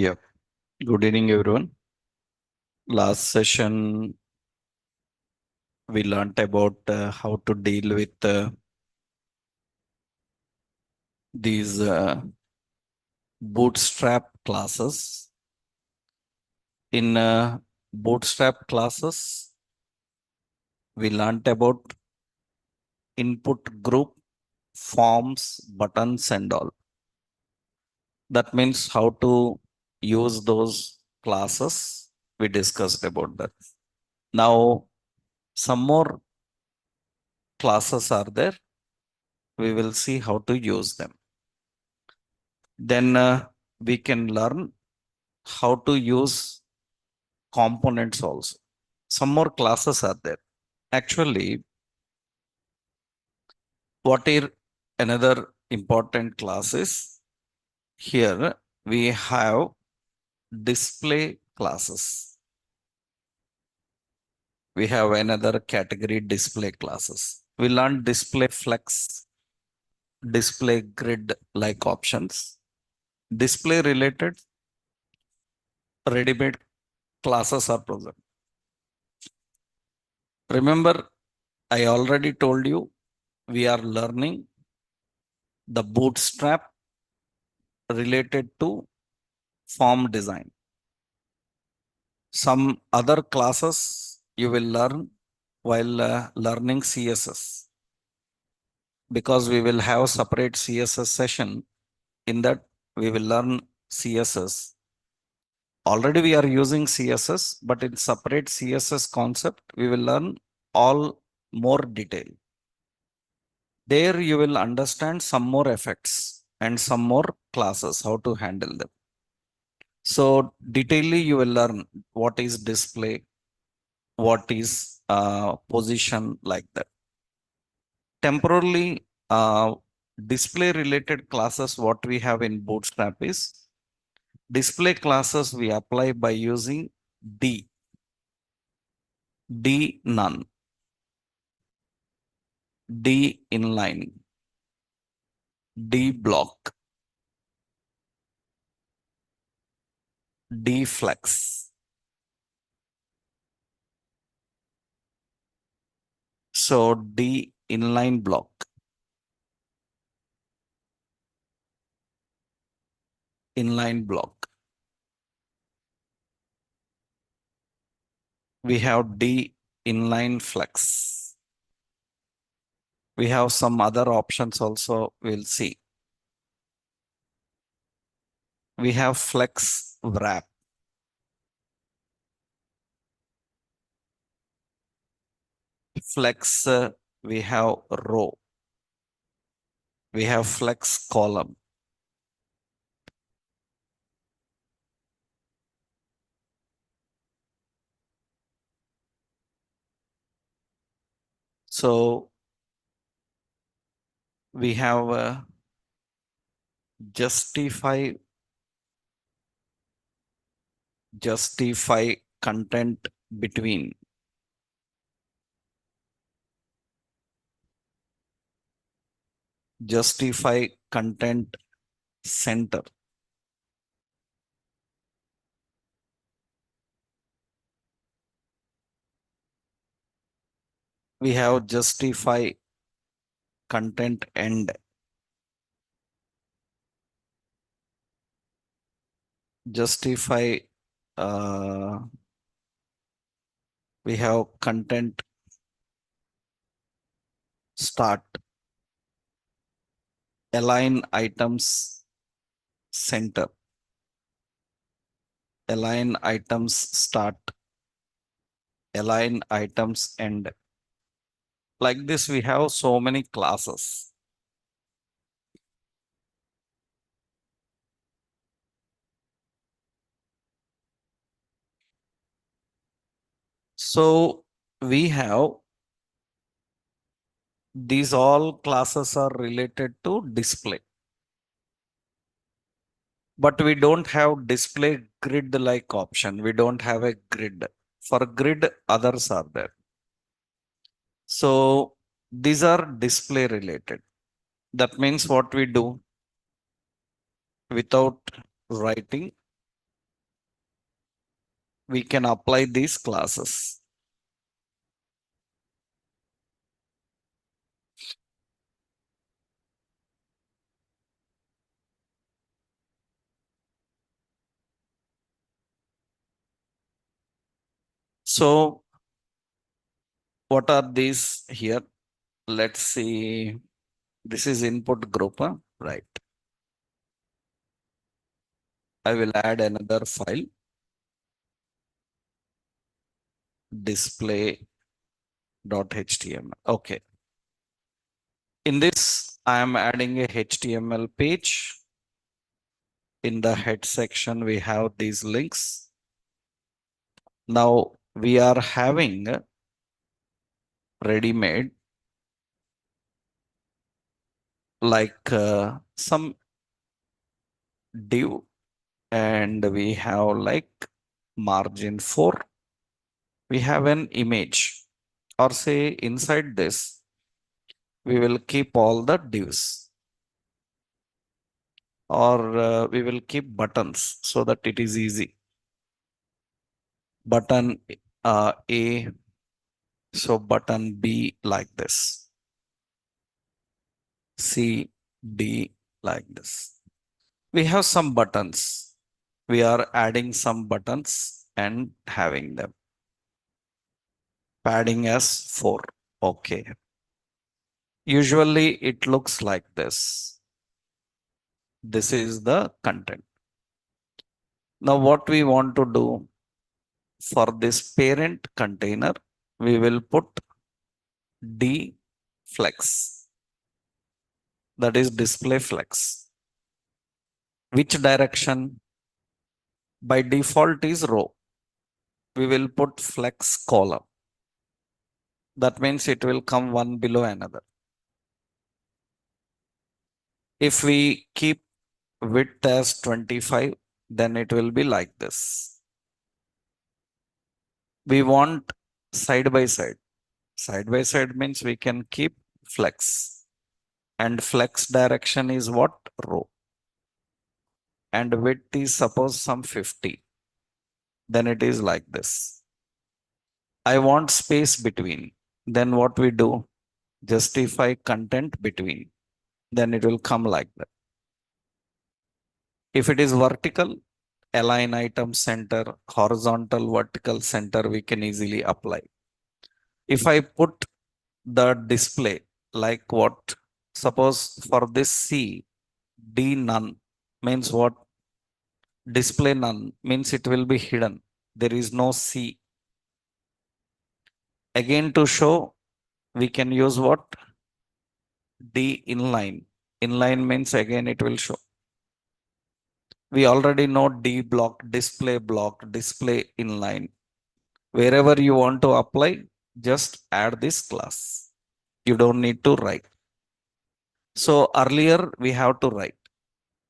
Yeah, good evening, everyone. Last session, we learnt about how to deal with these bootstrap classes. In bootstrap classes, we learnt about input group, forms, buttons, and all. That means how to use those classes. We discussed about that. Now, some more classes are there. We will see how to use them. Then we can learn how to use components also. Some more classes are there. Actually, what are another important class is here we have display classes. We have another category display classes. We learned display flex, display grid like options, display related ready-made classes are present. Remember, I already told you we are learning the bootstrap related to form design. Some other classes you will learn while learning CSS, because we will have separate CSS session. In that we will learn CSS. Already we are using CSS, but in separate CSS concept, we will learn all more detail. There you will understand some more effects and some more classes, how to handle them. So detailedly you will learn what is display, what is position, like that. Temporarily, display related classes, what we have in Bootstrap is display classes we apply by using D none, D inline, D block, D flex. So D inline block, inline block. We have D inline flex. We have some other options also, we'll see. We have flex wrap. Flex, we have row. We have flex column. So we have justify content between. Justify content center. We have justify content end. Justify, we have content start. Align items center. Align items start. Align items end. Like this, we have so many classes. So we have these all classes are related to display. But we don't have display grid like option. We don't have a grid. For grid, others are there. So these are display related. That means what we do without writing, we can apply these classes. So what are these here? Let's see. This is input group, huh? Right. I will add another file, display.html. Okay. In this, I am adding a HTML page. In the head section, we have these links. Now we are having ready-made like some div, and we have like margin 4. We have an image, or say inside this, we will keep all the divs, or we will keep buttons so that it is easy. Button A, so button B like this, C, D like this. We have some buttons. We are adding some buttons and having them. Padding as 4. Okay. Usually it looks like this. This is the content. Now what we want to do for this parent container, we will put D flex. That is display flex. Which direction? By default is row. We will put flex column. That means it will come one below another. If we keep width as 25, then it will be like this. We want side by side. Side by side means we can keep flex. And flex direction is what? Row. And width is suppose some 50. Then it is like this. I want space between. Then what we do? Justify content between. Then it will come like that. If it is vertical, align item center, horizontal, vertical center, we can easily apply. If I put the display like what? Suppose for this C, D none means what? Display none means it will be hidden. There is no C. Again to show, we can use what? D inline. Inline means again it will show. We already know D block, display inline. Wherever you want to apply, just add this class. You don't need to write. So earlier we have to write.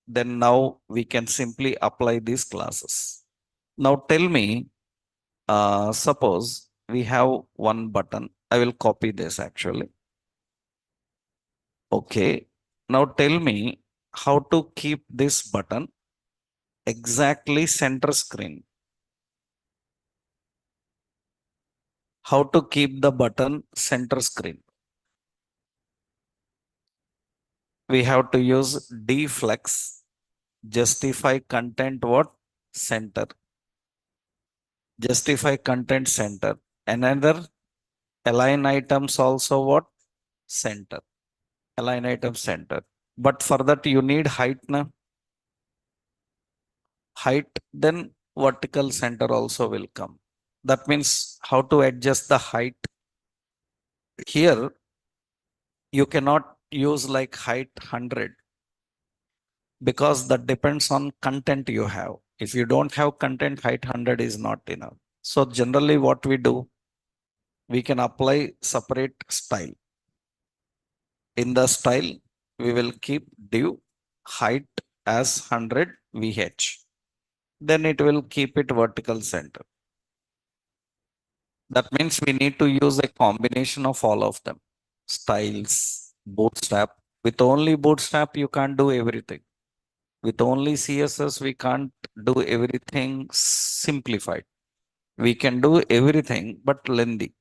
Then now we can simply apply these classes. Now tell me, suppose we have one button. I will copy this actually. Okay. Now tell me how to keep this button exactly center screen. How to keep the button center screen. We have to use deflex, justify content what? Center. Justify content center. Another align items also what? Center. Align item center. But for that you need height na? Height, then vertical center also will come. That means how to adjust the height. Here you cannot use like height 100 because that depends on content you have. If you don't have content, height 100 is not enough. So generally what we do, we can apply separate style. In the style, we will keep div height as 100 VH. Then it will keep it vertical center. That means we need to use a combination of all of them. Styles, bootstrap. With only bootstrap, you can't do everything. With only CSS, we can't do everything simplified. We can do everything, but lengthy.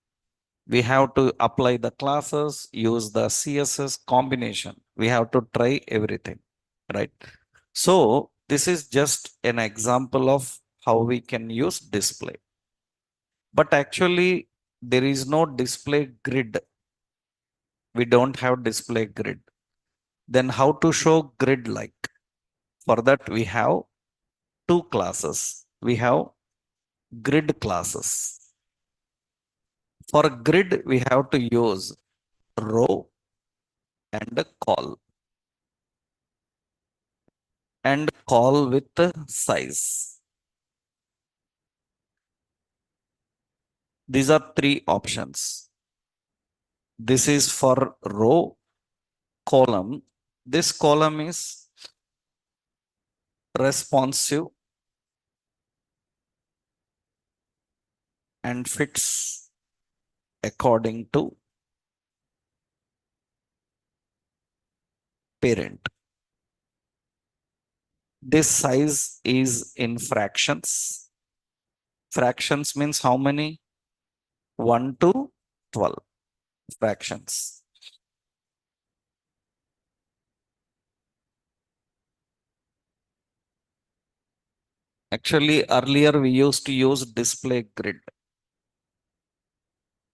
We have to apply the classes, use the CSS combination. We have to try everything, right? So this is just an example of how we can use display. But actually, there is no display grid. We don't have display grid. Then how to show grid like? For that, we have two classes. We have grid classes. For grid, we have to use row and call, and call with the size. These are three options. This is for row, column. This column is responsive and fits according to parent. This size is in fractions. Fractions means how many? 1 to 12 fractions. Actually, earlier we used to use display grid,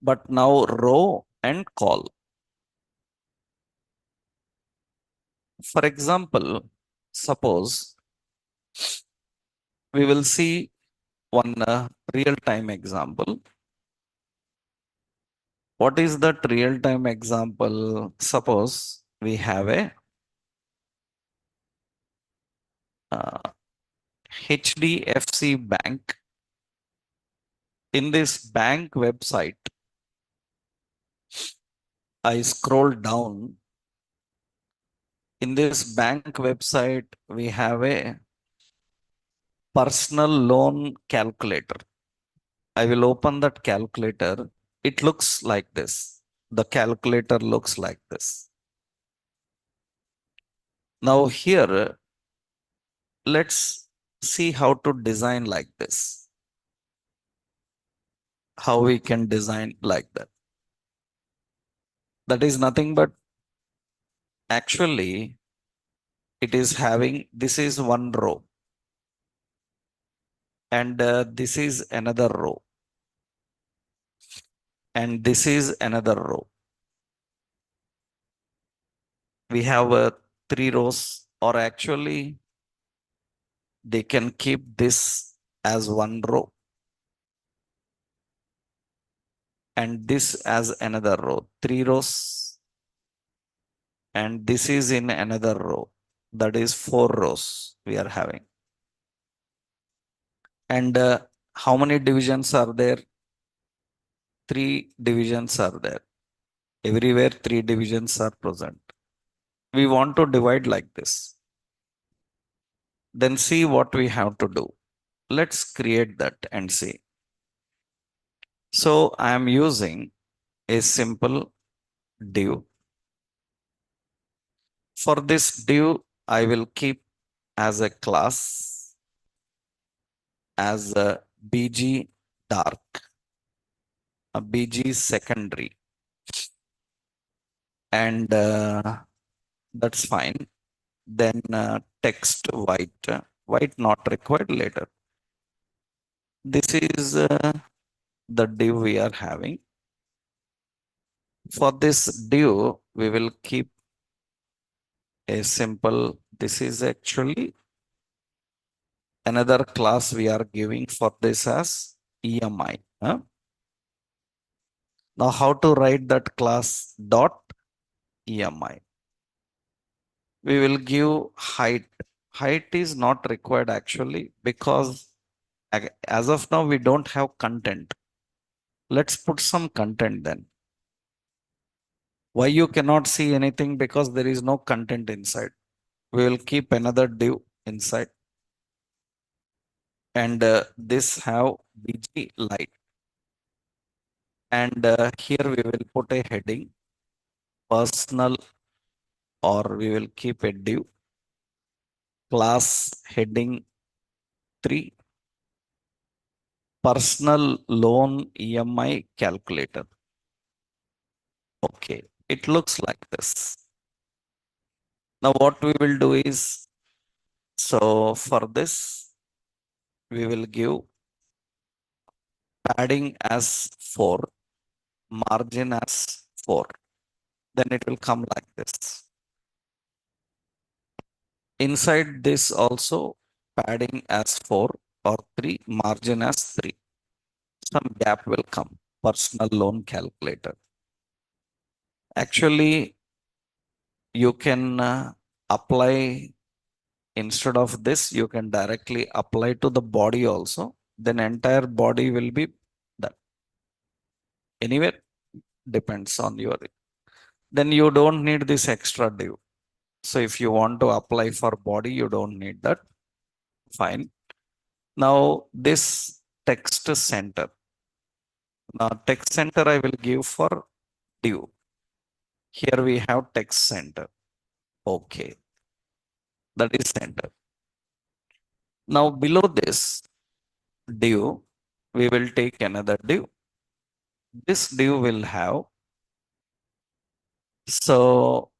but now row and call. For example, suppose we will see one real-time example. What is that real-time example? Suppose we have a HDFC bank. In this bank website, I scroll down. In this bank website, we have a personal loan calculator. I will open that calculator. It looks like this. The calculator looks like this. Now here, let's see how to design like this. How we can design like that. That is nothing but actually it is having, this is one row and this is another row and this is another row. We have three rows, or actually they can keep this as one row and this as another row, three rows, and this is in another row. That is four rows we are having. And how many divisions are there? Three divisions are there. Everywhere three divisions are present. We want to divide like this. Then see what we have to do. Let's create that and see. So I am using a simple div. For this div, I will keep as a class as a bg dark, a bg secondary, and that's fine. Then text white, white not required later. This is the div we are having. For this div, we will keep a simple, this is actually another class we are giving for this as EMI. Now how to write that class dot EMI? We will give height. Height is not required actually because as of now we don't have content. Let's put some content then. Why you cannot see anything? Because there is no content inside. We will keep another div inside. And this have BG light. And here we will put a heading, personal, or we will keep a div, class heading 3, personal loan EMI calculator. Okay, it looks like this. Now what we will do is, so for this, we will give padding as 4, margin as 4. Then it will come like this. Inside this also, padding as 4 or 3, margin as 3. Some gap will come. Personal loan calculator. Actually, you can apply, instead of this, you can directly apply to the body also. Then entire body will be done. Anyway, depends on your. Then you don't need this extra div. So if you want to apply for body, you don't need that. Fine. Now this text center. Now text center I will give for div. Here we have text center. Okay. That is center. Now below this div, we will take another div. This div will have, so,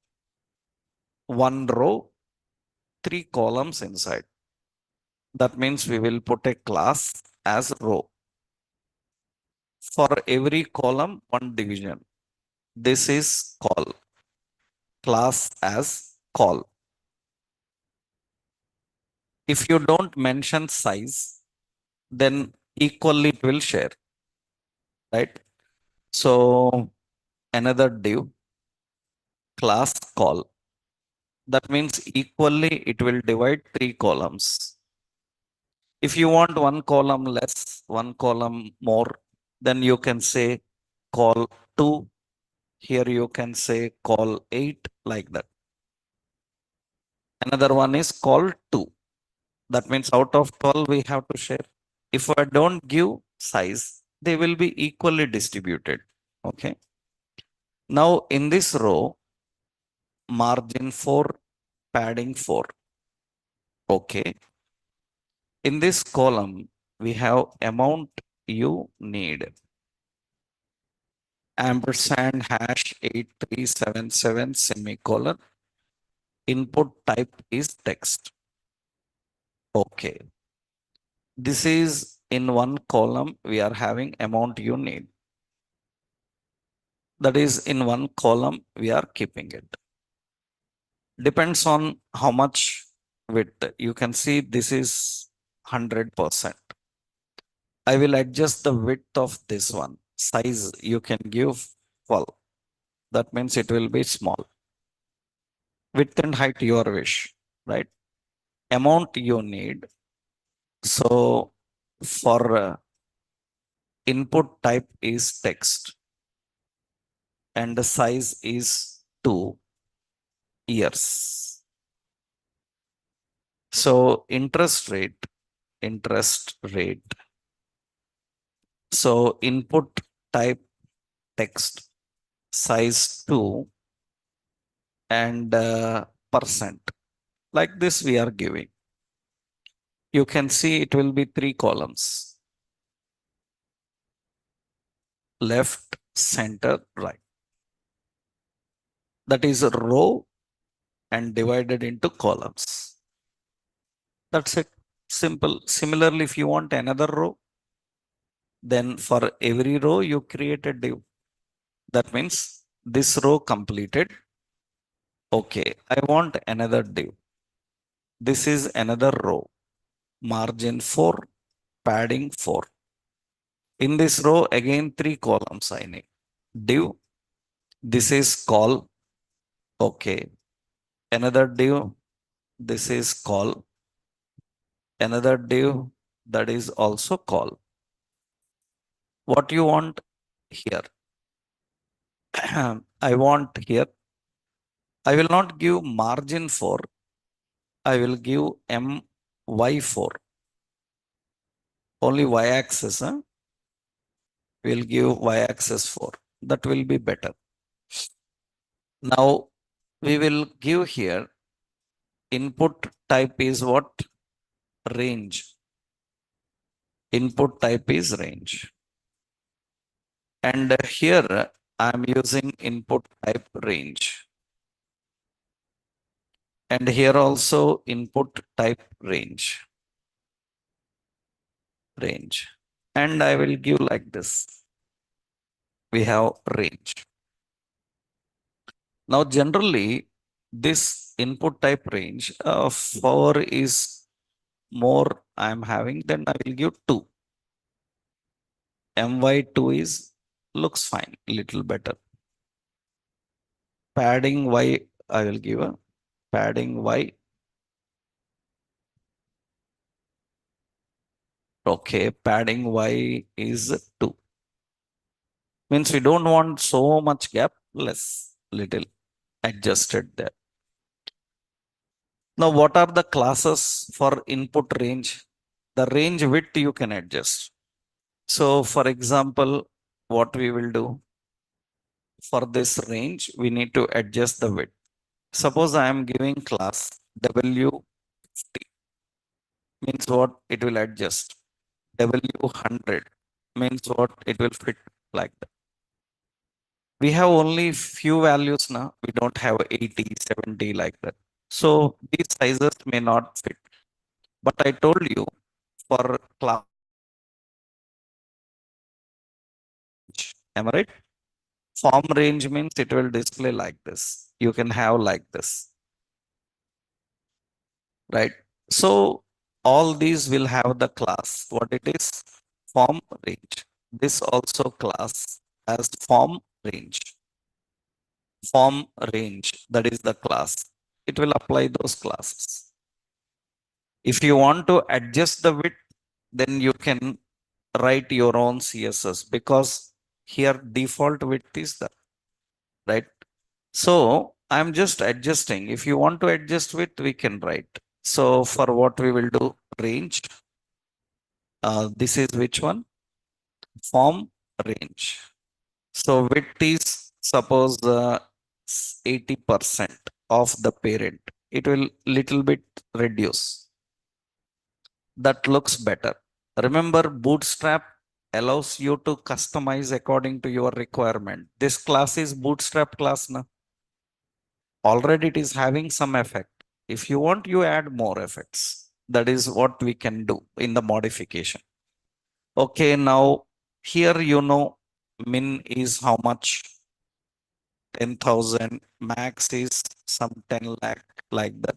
1 row, 3 columns inside. That means we will put a class as row. For every column, 1 division. This is call. Class as call. If you don't mention size, then equally it will share. Right? So another div, class call. That means equally it will divide 3 columns. If you want 1 column less, 1 column more, then you can say call 2. Here you can say call 8, like that. Another one is call 2. That means out of 12 we have to share. If I don't give size, they will be equally distributed. Okay. Now in this row, margin 4, padding 4. Okay. In this column, we have amount you need. Ampersand hash 8377 semicolon. Input type is text. Okay. This is in one column, we are having amount you need. That is in one column, we are keeping it. Depends on how much width. You can see this is 100%. I will adjust the width of this one. Size you can give 12. That means it will be small. Width and height your wish, right? Amount you need. So for input type is text and the size is 2 years. So interest rate. So input type text, size 2 and percent. Like this we are giving. You can see it will be 3 columns. Left, center, right. That is a row and divided into columns. That's it. Simple. Similarly, if you want another row, then for every row you create a div. That means this row completed. Okay, I want another div. This is another row. Margin 4, padding 4. In this row, again 3 columns I need. Div. This is call. Okay. Another div. This is call. Another div, that is also call. What you want here? I want here. I will not give margin 4. I will give my4. Only y-axis. We'll give y-axis 4. That will be better. Now we will give here input type is what? Range. Input type is range. And here I'm using input type range. And here also input type range. And I will give like this. We have range. Now generally this input type range of 4 is more I'm having, then I will give 2. My2 is looks fine, little better. Padding y, I will give a padding y. Okay, padding y is 2. Means we don't want so much gap, less little adjusted there. Now, what are the classes for input range? The range width you can adjust. So, for example, what we will do for this range, we need to adjust the width. Suppose I am giving class W50 means what it will adjust. W100 means what it will fit like that. We have only few values now. We don't have 80, 70 like that. So these sizes may not fit. But I told you for class, am I right? Form range means it will display like this. You can have like this, right? So all these will have the class. What it is? Form range. This also class as form range. Form range, that is the class. It will apply those classes. If you want to adjust the width, then you can write your own CSS because here default width is that, right? So I'm just adjusting. If you want to adjust width, we can write. So for what we will do, range. This is which one? Form range. So width is suppose 80% of the parent. It will little bit reduce. That looks better. Remember, Bootstrap allows you to customize according to your requirement. This class is Bootstrap class now. Already it is having some effect. If you want, you add more effects. That is what we can do in the modification. Okay, now here you know min is how much? 10,000. Max is some 10 lakh like that.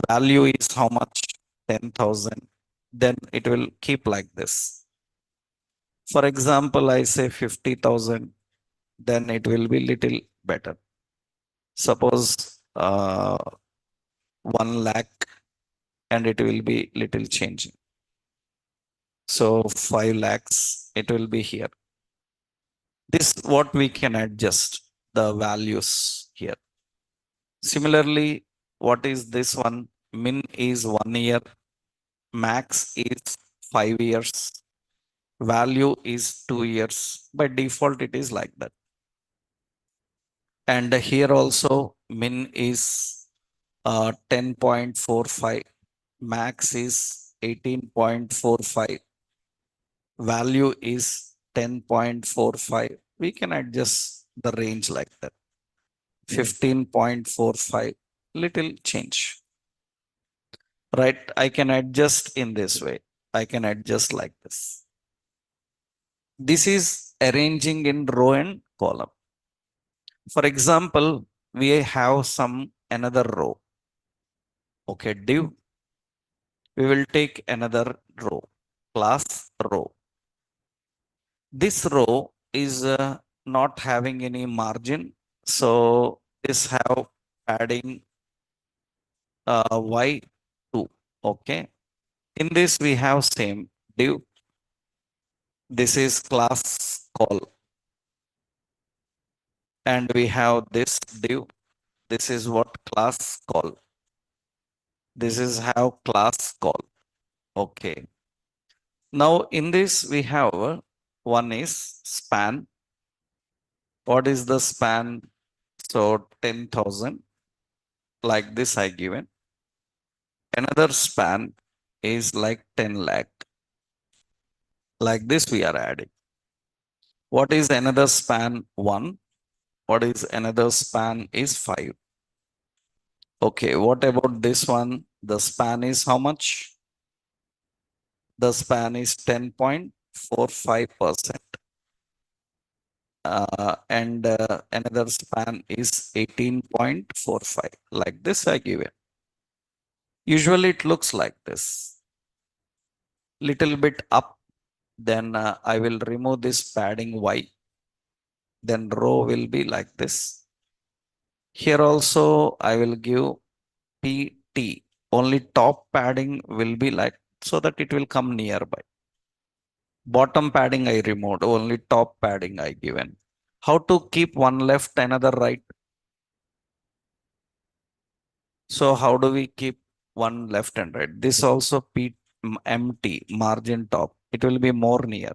Value is how much? 10,000. Then it will keep like this. For example, I say 50,000, then it will be little better. Suppose 1 lakh and it will be little changing. So 5 lakhs, it will be here. This what we can adjust the values here. Similarly, what is this one? Min is 1 year, max is 5 years, value is 2 years. By default, it is like that. And here also min is 10.45, max is 18.45, value is 10.45. We can adjust the range like that. 15.45, little change. Right? I can adjust in this way. I can adjust like this. This is arranging in row and column. For example, we have some another row. Okay, div. We will take another row, class row. This row is not having any margin. So this have padding y2. Okay. In this we have same div. This is class call. And we have this div. This is what class call. This is how class call. Okay. Now in this we have one is span. What is the span? So 10,000 like this I given. Another span is like 10 lakh. Like this we are adding. What is another span? 1. What is another span is 5. Okay, what about this one? The span is how much? The span is 10.45%. And another span is 18.45. Like this I give it. Usually it looks like this. Little bit up, then I will remove this padding Y. Then row will be like this. Here also I will give PT. Only top padding will be like so that it will come nearby. Bottom padding I removed, only top padding I given. How to keep one left, another right? So how do we keep one left and right? This also empty, margin top. It will be more near.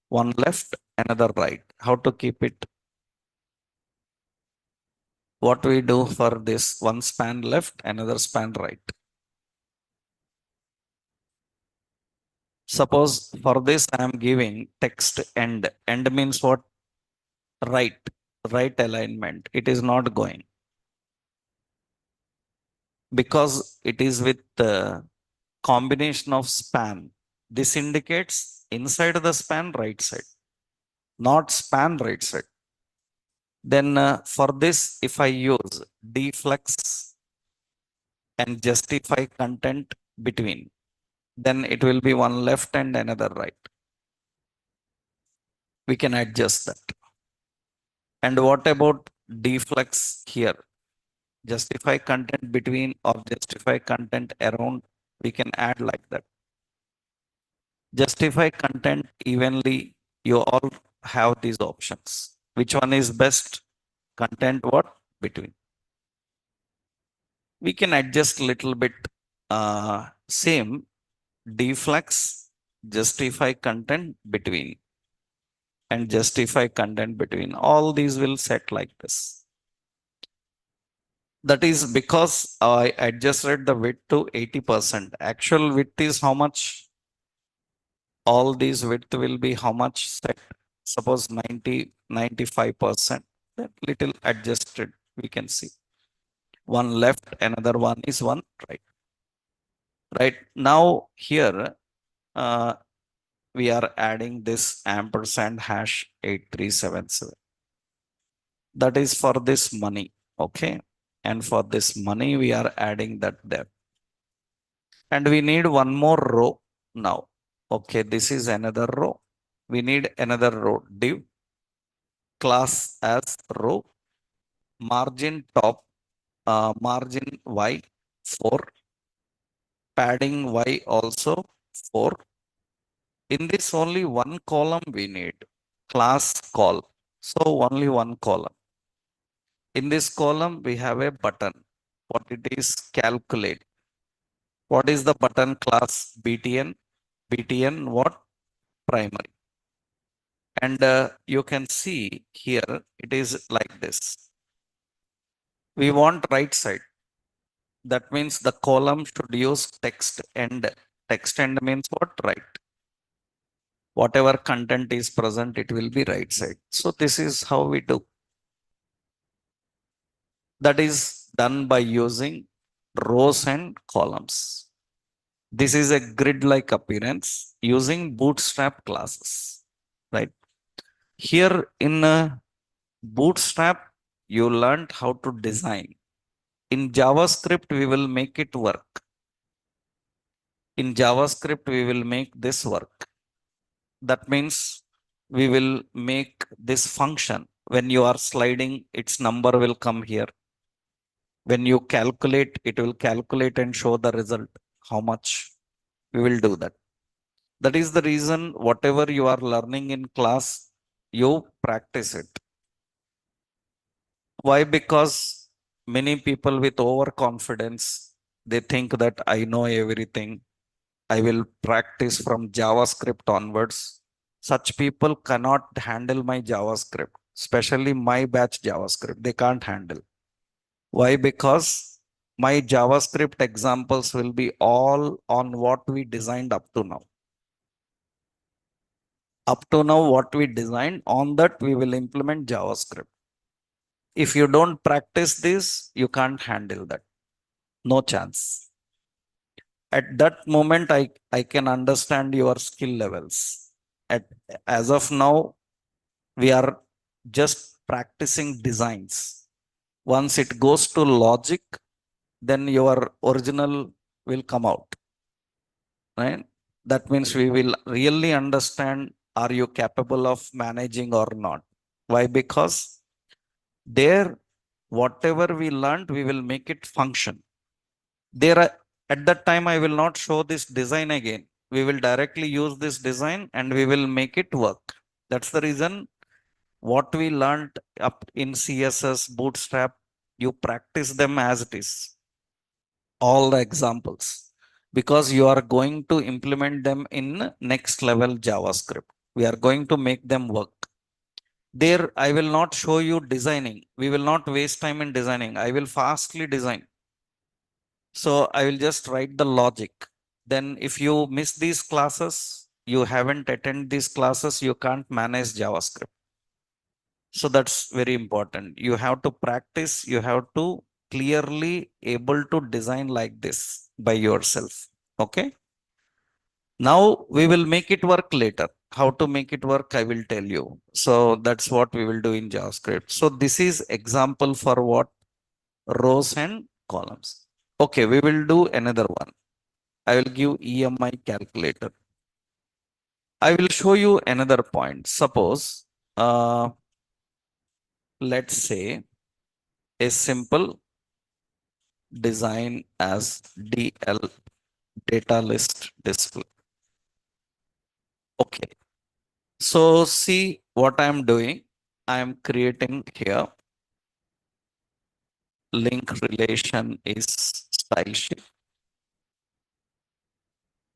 One left, another right. How to keep it? What we do for this? One span left, another span right. Suppose for this I am giving text end. End means what? Right. Right alignment. It is not going. Because it is with the combination of span. This indicates inside the span right side, not span right side. Then for this, if I use deflex and justify content between, then it will be one left and another right. We can adjust that. And what about deflex here? Justify content between or justify content around, we can add like that. Justify content evenly, you all have these options. Which one is best? Content what? Between. We can adjust little bit same deflex, justify content between and justify content between. All these will set like this. That is because I adjusted the width to 80%. Actual width is how much? All these width will be how much set? Suppose 90, 95%. That little adjusted we can see. One left, another one is one right. Right now here uh, we are adding this ampersand hash 8377. That is for this money. Okay. And for this money, we are adding that there. And we need one more row now. Okay. This is another row. We need another row. Div class as row, margin top, margin Y 4, padding Y also 4. In this only one column we need class call. So only one column. In this column we have a button. What it is? Calculate. What is the button class? BTN. BTN what? Primary. And you can see here it is like this. We want right side. That means the column should use text end. Text end means what? Right. Whatever content is present, it will be right side. So this is how we do. That is done by using rows and columns. This is a grid-like appearance using bootstrap classes, right? Here in bootstrap, you learned how to design. In JavaScript, we will make it work. In JavaScript, we will make this work. That means we will make this function. When you are sliding, its number will come here. When you calculate, it will calculate and show the result, how much. We will do that. That is the reason whatever you are learning in class, you practice it. Why? Because many people with overconfidence, they think that I know everything. I will practice from JavaScript onwards. Such people cannot handle my JavaScript, especially my batch JavaScript. They can't handle. Why? Because my JavaScript examples will be all on what we designed up to now. Up to now, what we designed, on that we will implement JavaScript. If you don't practice this, you can't handle that. No chance. At that moment, I can understand your skill levels. At, as of now, we are just practicing designs. Once it goes to logic, then your original will come out, right? That means we will really understand, are you capable of managing or not? Why? Because there, whatever we learned, we will make it function. There are, at that time, I will not show this design again. We will directly use this design and we will make it work. That's the reason what we learned up in CSS, Bootstrap, you practice them as it is, all the examples, because you are going to implement them in next level JavaScript. We are going to make them work. There, I will not show you designing. We will not waste time in designing. I will fastly design. So I will just write the logic. Then if you miss these classes, you haven't attended these classes, you can't manage JavaScript. So that's very important. You have to practice, you have to clearly able to design like this by yourself. Okay. Now we will make it work later. How to make it work, I will tell you. So that's what we will do in JavaScript. So this is example for what? Rows and columns. Okay, we will do another one. I will give EMI calculator. I will show you another point. Suppose, let's say a simple design as DL, data list display. Okay. So see what I'm doing. I'm creating here. Link relation is style sheet.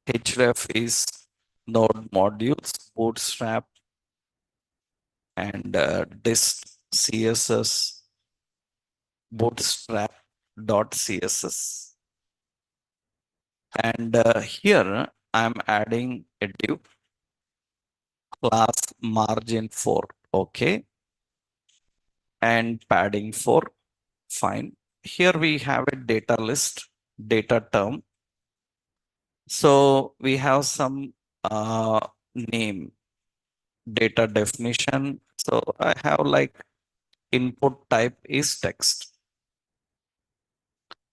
href is node modules, bootstrap, and dist css bootstrap dot css. And here I'm adding a div class margin 4. Okay. And padding 4. Fine. Here we have a data list, data term. So we have some name, data definition. So I have like input type is text.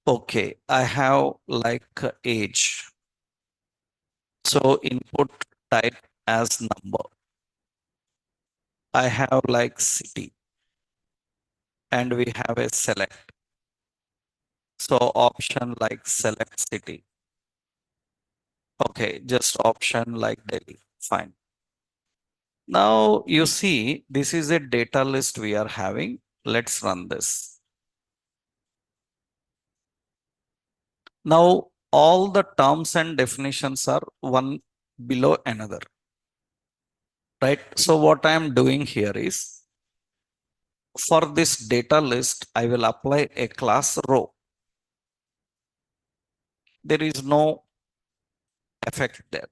Okay, I have like age. So input type as number. I have like city. And we have a select. So option like select city. Okay, just option like Delhi. Fine. Now you see, this is a data list we are having. Let's run this. Now all the terms and definitions are one below another, right? So what I am doing here is, for this data list, I will apply a class row. There is no effect there.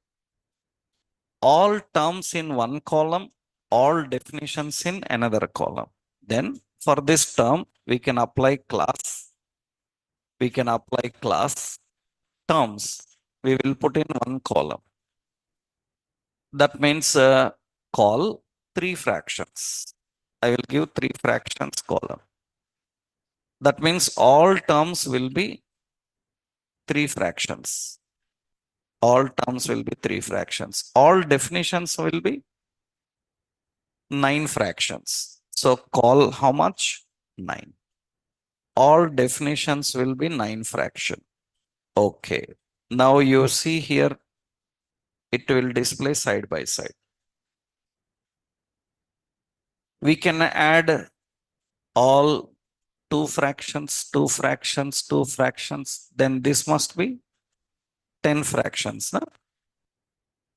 All terms in one column, all definitions in another column. Then for this term, we can apply class. We can apply class terms. We will put in one column. That means call 3 fractions. I will give 3 fractions column. That means all terms will be 3 fractions. All terms will be 3 fractions. All definitions will be 9 fractions. So call how much? 9. All definitions will be 9 fraction. Okay. Now you see here, it will display side by side. We can add all 2 fractions, 2 fractions, 2 fractions. Then this must be 10 fractions. No?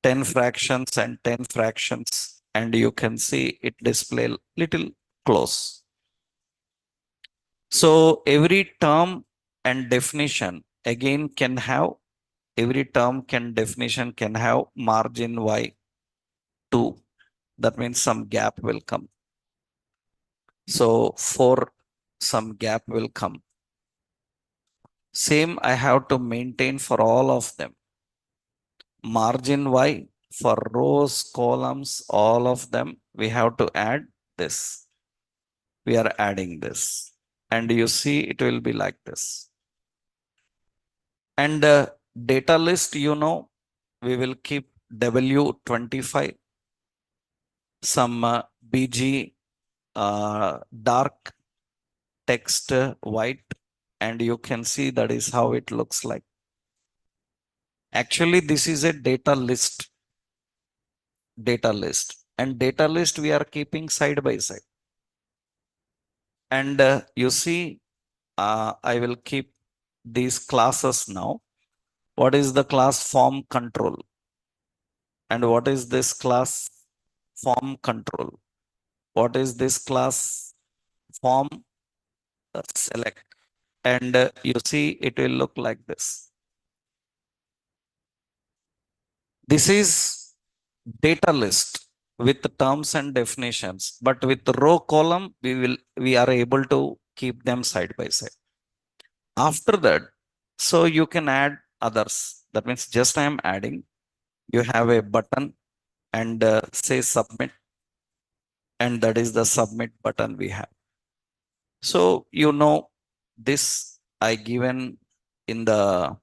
10 fractions and 10 fractions. And you can see it display little close. So every term and definition again can have, every term can definition can have margin y 2. That means some gap will come. So 4, some gap will come. Same I have to maintain for all of them. Margin Y for rows, columns, all of them, we have to add this. We are adding this. And you see it will be like this. And data list, we will keep W25, some BG dark, text white, and you can see that is how it looks like. Actually, this is a data list. And data list we are keeping side by side. And you see, I will keep these classes now. What is the class? Form control. And what is this class? Form control. What is this class? Form select. And you see it will look like this. This is data list with terms and definitions, but with row column we are able to keep them side by side. After that, so you can add others. That means just I am adding. You have a button and say submit, and that is the submit button we have. So this I given in the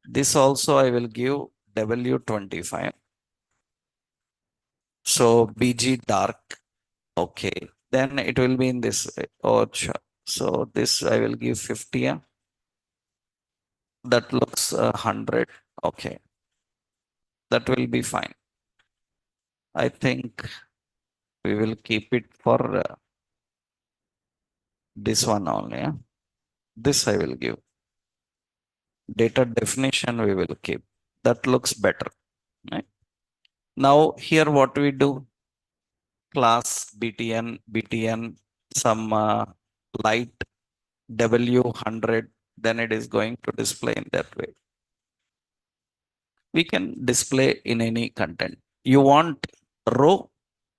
this also I will give W25. So BG dark. Okay. Then it will be in this way. Oh, sure. So this I will give 50. Yeah? That looks 100. Okay. That will be fine. I think we will keep it for this one only. Yeah? This I will give. Data definition we will keep. That looks better. Right? Now here what we do? Class BTN, some light W100, then it is going to display in that way. We can display in any content. You want row,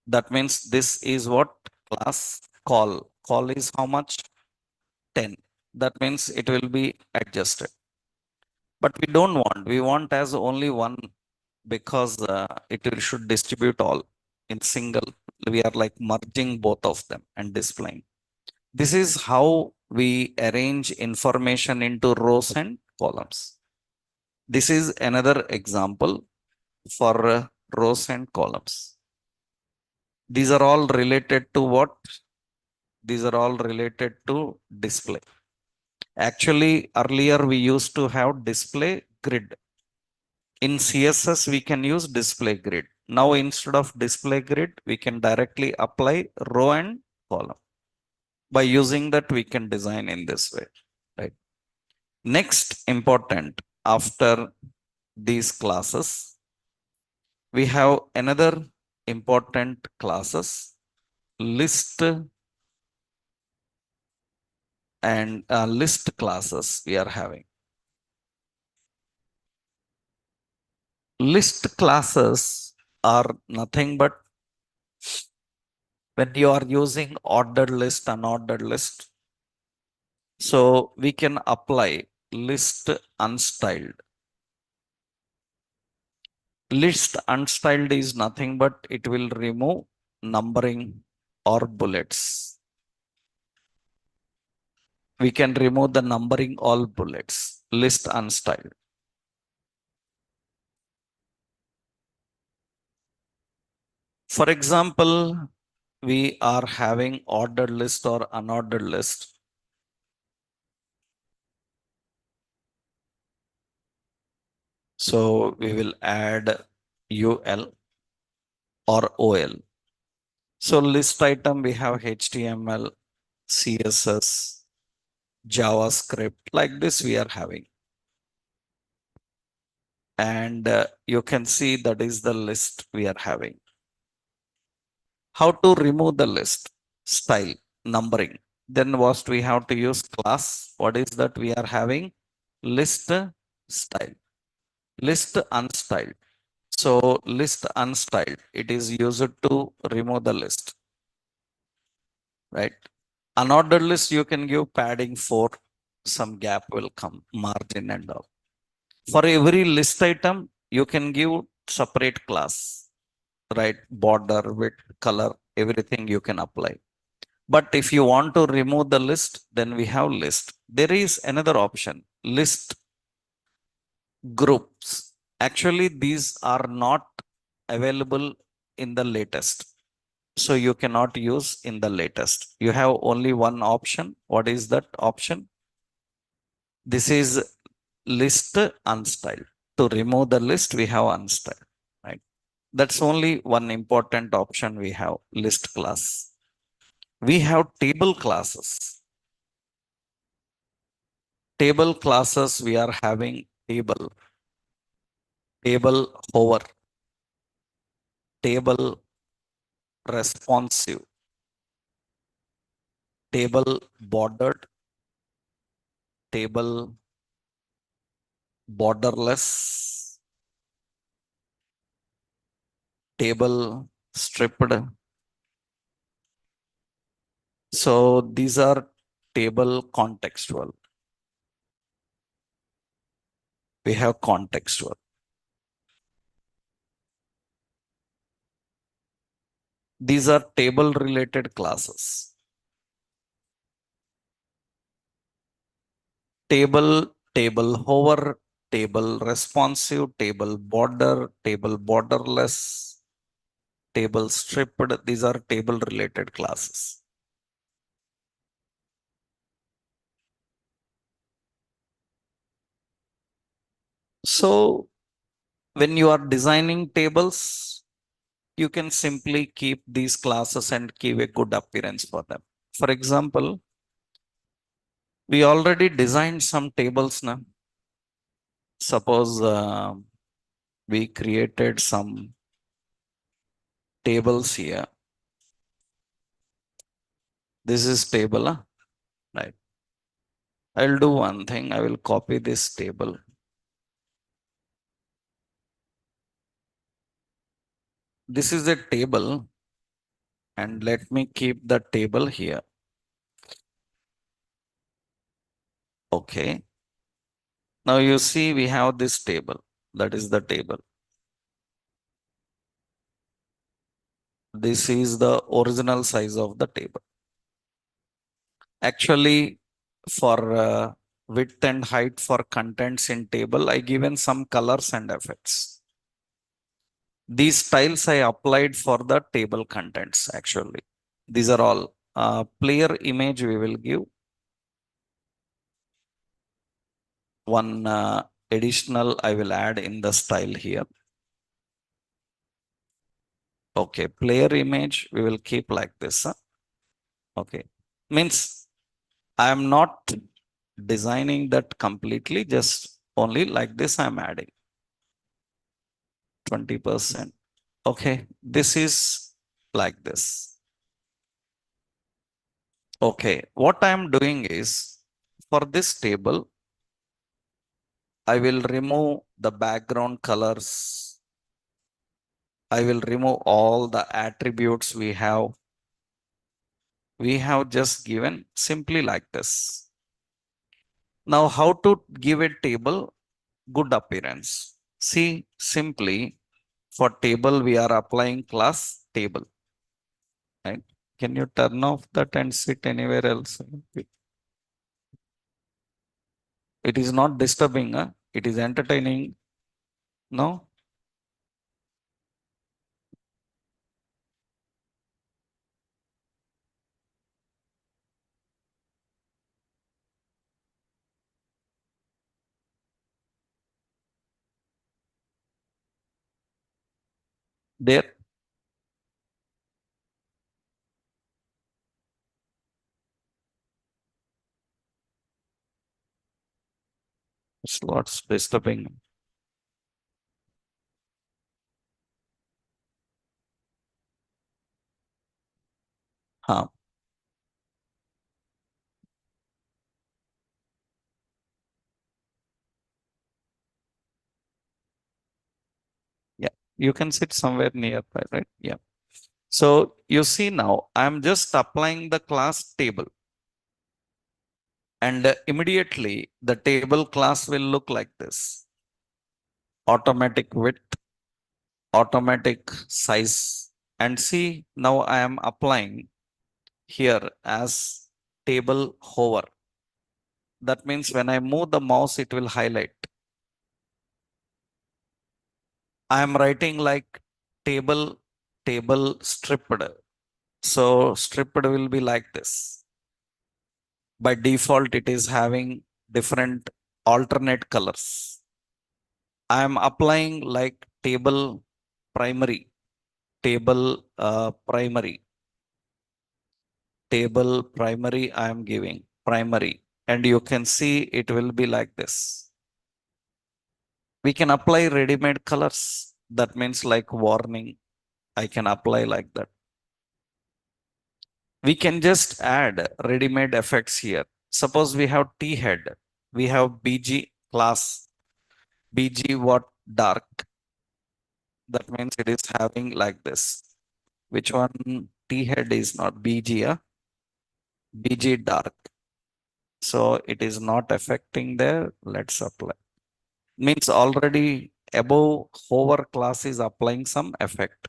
that means this is what? Class call. Call is how much? 10. That means it will be adjusted. But we don't want, we want as only one, because should distribute all in single. We are like merging both of them and displaying. This is how we arrange information into rows and columns. This is another example for rows and columns. These are all related to what? These are all related to display. Actually, earlier we used to have display grid. In CSS, we can use display grid. Now, instead of display grid, we can directly apply row and column. By using that, we can design in this way, right? Next, important, after these classes, we have another important classes, list and list classes we are having. List classes are nothing but when you are using ordered list, unordered list. So we can apply list unstyled. List unstyled is nothing but it will remove numbering or bullets. We can remove the numbering all bullets. List unstyled. For example, we are having ordered list or unordered list. So we will add UL or OL. So list item, we have HTML, CSS, JavaScript, like this we are having. And you can see that is the list we are having. How to remove the list? Style, numbering. Then what we have to use? Class. What is that we are having? List style. List unstyled. So list unstyled, it is used to remove the list, right? Unordered list, you can give padding 4, some gap will come, margin and all. For every list item, you can give separate class, right? Border, width, color, everything you can apply. But if you want to remove the list, then we have list. There is another option, list groups. Actually, these are not available in the latest. So you cannot use in the latest. You have only one option. What is that option? This is list unstyled. To remove the list, we have unstyled, right? That's only one important option we have, list class. We have table classes. Table classes, we are having table hover, table responsive, table bordered, table borderless, table stripped. So these are table contextual. We have contextual. These are table related classes. Table hover, table responsive, table border, table borderless, table stripped. These are table related classes. So when you are designing tables, you can simply keep these classes and give a good appearance for them. For example, we already designed some tables now. Suppose we created some tables here. This is table, right? I'll do one thing. I will copy this table. This is a table, and let me keep the table here. Okay. Now you see we have this table. That is the table. This is the original size of the table. Actually, for width and height for contents in table, I given some colors and effects. These styles I applied for the table contents actually. These are all player image we will give. One additional I will add in the style here. Okay, player image we will keep like this. Okay, means I am not designing that completely, just only like this I'm adding 20%. Okay, this is like this. Okay, what I'm doing is for this table, I will remove the background colors. I will remove all the attributes we have. We have just given simply like this. Now, how to give a table good appearance? See, simply for table, we are applying class table. Right? Can you turn off that and sit anywhere else? It is not disturbing. It is entertaining. No? There. It's what's disturbing. Huh. Yeah. You can sit somewhere nearby, right? Yeah. So you see now, I'm just applying the class table. And immediately the table class will look like this. Automatic width, automatic size. And see, now I am applying here as table hover. That means when I move the mouse, it will highlight. I am writing like table stripped. So stripped will be like this. By default, it is having different alternate colors. I am applying like primary, primary, table primary. I am giving primary, and you can see it will be like this. We can apply ready-made colors. That means like warning. I can apply like that. We can just add ready-made effects here. Suppose we have T head, we have BG class, BG what dark. That means it is having like this. Which one? T head is not BG, BG dark. So it is not affecting there. Let's apply. Means already above hover class is applying some effect.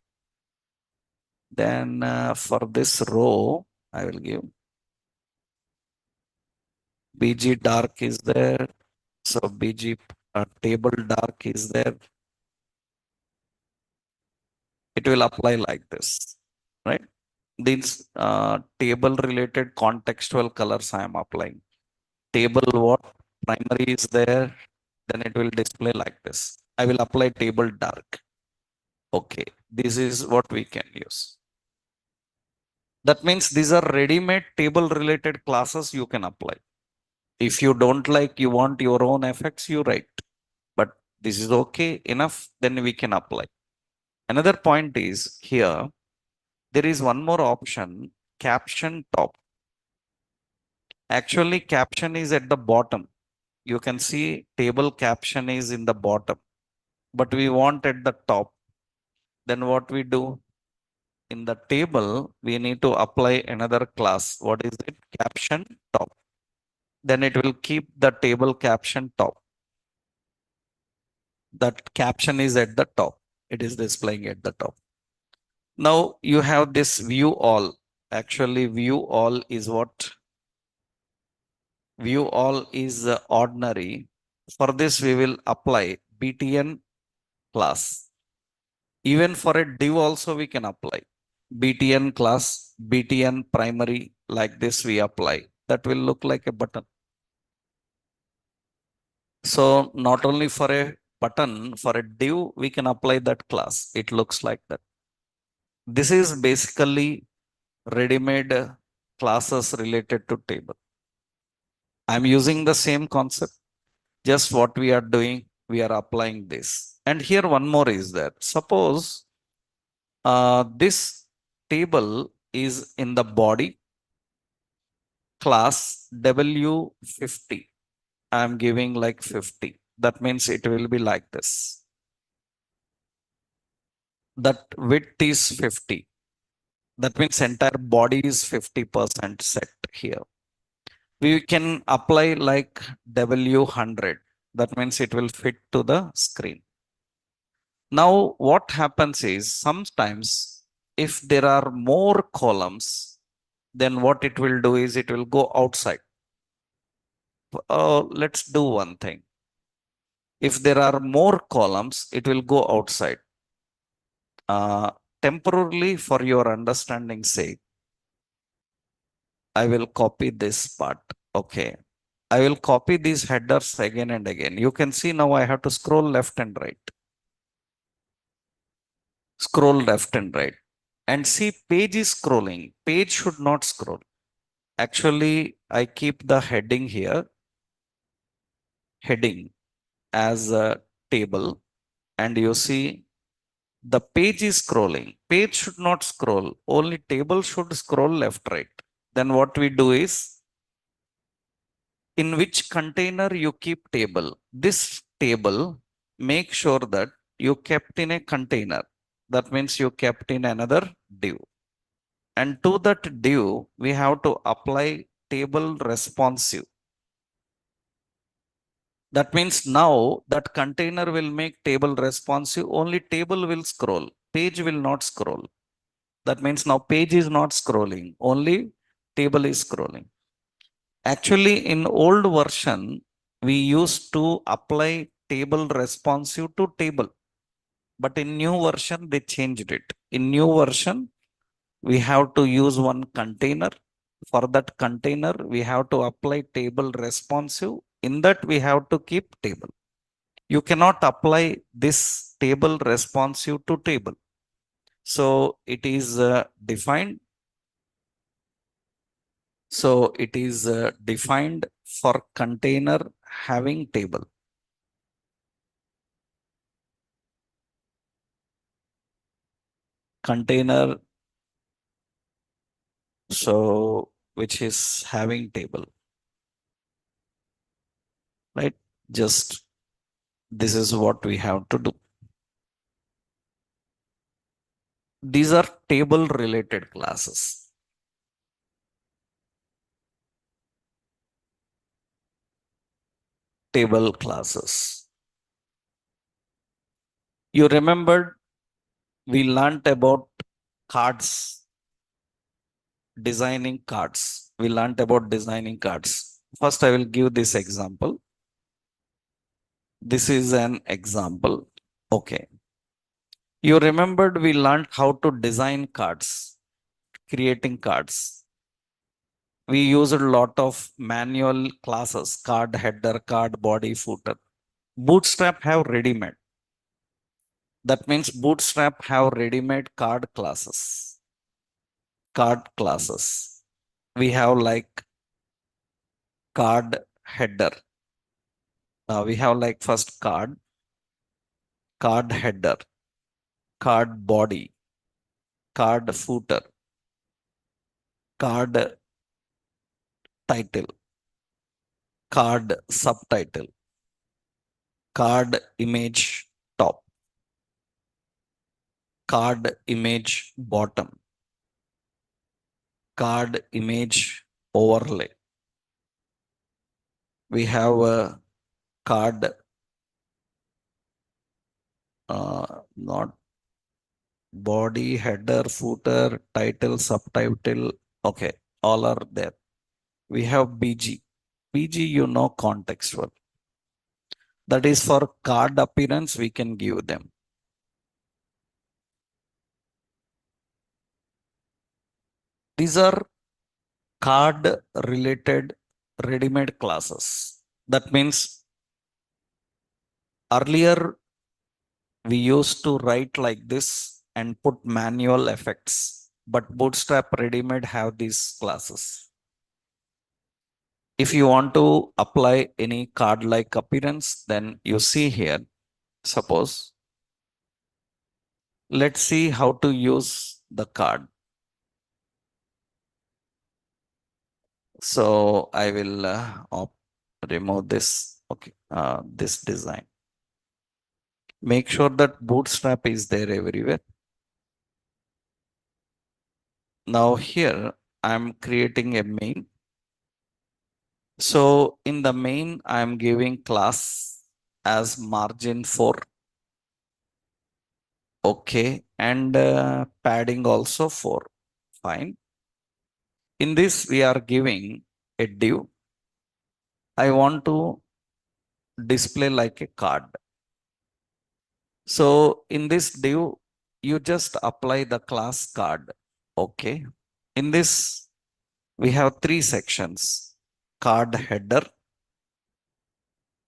Then for this row, I will give BG dark is there. So BG table dark is there. It will apply like this, right? These table related contextual colors I am applying. Table what? Primary is there. Then it will display like this. I will apply table dark. Okay. This is what we can use. That means these are ready-made table related classes you can apply. If you don't like, you want your own effects, you write. But this is okay enough, then we can apply. Another point is here, there is one more option, caption top. Actually, caption is at the bottom. You can see table caption is in the bottom, but we want at the top. Then what we do? In the table, we need to apply another class. What is it? Caption top. Then it will keep the table caption top. That caption is at the top. It is displaying at the top. Now you have this view all. Actually, view all is what? View all is ordinary. For this, we will apply btn class. Even for a div also we can apply. btn class, btn primary, like this we apply. That will look like a button. So not only for a button, for a div, we can apply that class. It looks like that. This is basically ready-made classes related to table. I'm using the same concept. Just what we are doing, we are applying this. And here one more is there. Suppose this table is in the body class W50. I'm giving like 50. That means it will be like this. That width is 50. That means entire body is 50% set here. We can apply like W100. That means it will fit to the screen. Now, what happens is sometimes if there are more columns, then what it will do is it will go outside. Let's do one thing. If there are more columns, it will go outside. Temporarily, for your understanding sake, I will copy this part. Okay. I will copy these headers again and again. You can see now I have to scroll left and right. Scroll left and right. And see, page is scrolling. Page should not scroll. Actually, I keep the heading here. Heading as a table. And you see the page is scrolling. Page should not scroll. Only table should scroll left, right. Then what we do is, in which container you keep table. This table, make sure that you kept in a container. That means you kept in another div. And to that div, we have to apply table responsive. That means now that container will make table responsive. Only table will scroll. Page will not scroll. That means now page is not scrolling. Only table is scrolling. Actually, in old version, we used to apply table responsive to table. But in new version, they changed it. In new version, we have to use one container. For that container, we have to apply table responsive. In that, we have to keep table. You cannot apply this table responsive to table. So it is defined. So it is defined for container having table. Container, so which is having table, right? Just this is what we have to do. These are table related classes. Table classes. You remembered we learned about cards, designing cards. We learned about designing cards. First, I will give this example. This is an example. Okay. You remembered we learned how to design cards, creating cards. We used a lot of manual classes, card header, card body, footer. Bootstrap have ready-made. That means Bootstrap have ready-made card classes. Card classes. We have like card header. We have like first card header, card body, card footer, card title, card subtitle, card image top, card image bottom, card image overlay. We have a card, not body, header, footer, title, subtitle. Okay, all are there. We have BG. BG, you know, contextual. That is for card appearance, we can give them. These are card related ready-made classes. That means earlier we used to write like this and put manual effects, but Bootstrap ready-made have these classes. If you want to apply any card-like appearance, then you see here, suppose, let's see how to use the card. So I will remove this, okay, this design. Make sure that Bootstrap is there everywhere. Now here I'm creating a main. So in the main, I'm giving class as margin 4. Okay. And padding also 4. Fine. In this, we are giving a div. I want to display like a card. So in this div, you just apply the class card. Okay. In this, we have 3 sections: card header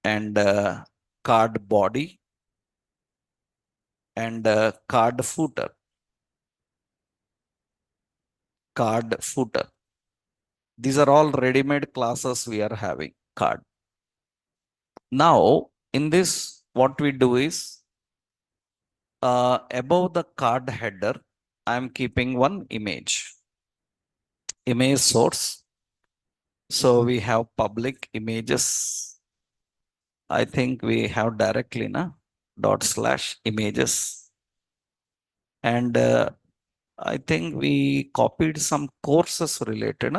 and card body and card footer. Card footer. These are all ready-made classes we are having. Card. Now, in this, what we do is above the card header, I'm keeping one image. Image source. So we have public images. I think we have directly, na? dot slash images. And I think we copied some courses related.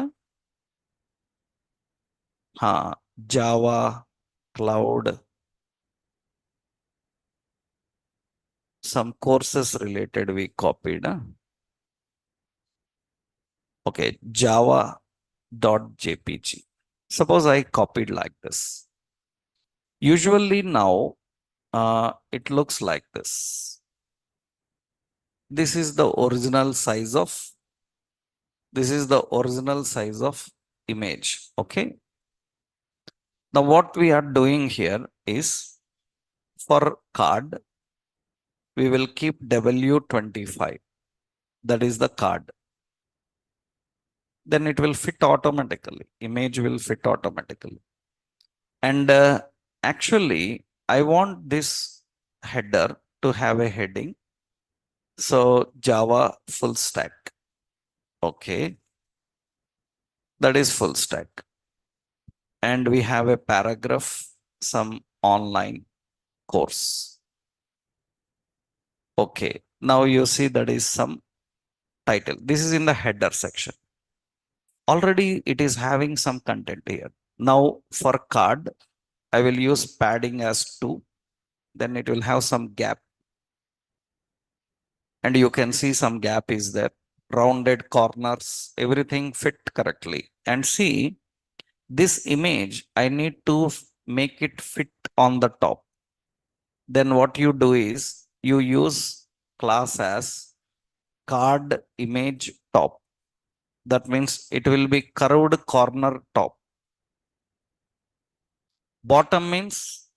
Java, cloud, some courses related we copied. Okay, java.jpg. Suppose I copied like this. Usually now it looks like this. This is the original size of image. Okay. Now what we are doing here is for card, we will keep W25. That is the card. Then it will fit automatically. Image will fit automatically. And actually, I want this header to have a heading. So Java full stack. Okay. That is full stack. And we have a paragraph, some online course. Okay. Now you see that is some title. This is in the header section. Already it is having some content here. Now for card, I will use padding as 2. Then it will have some gap. And you can see some gap is there. Rounded corners, everything fit correctly. And see, this image, I need to make it fit on the top. Then what you do is you use class as card image top. That means it will be curved corner top. Bottom means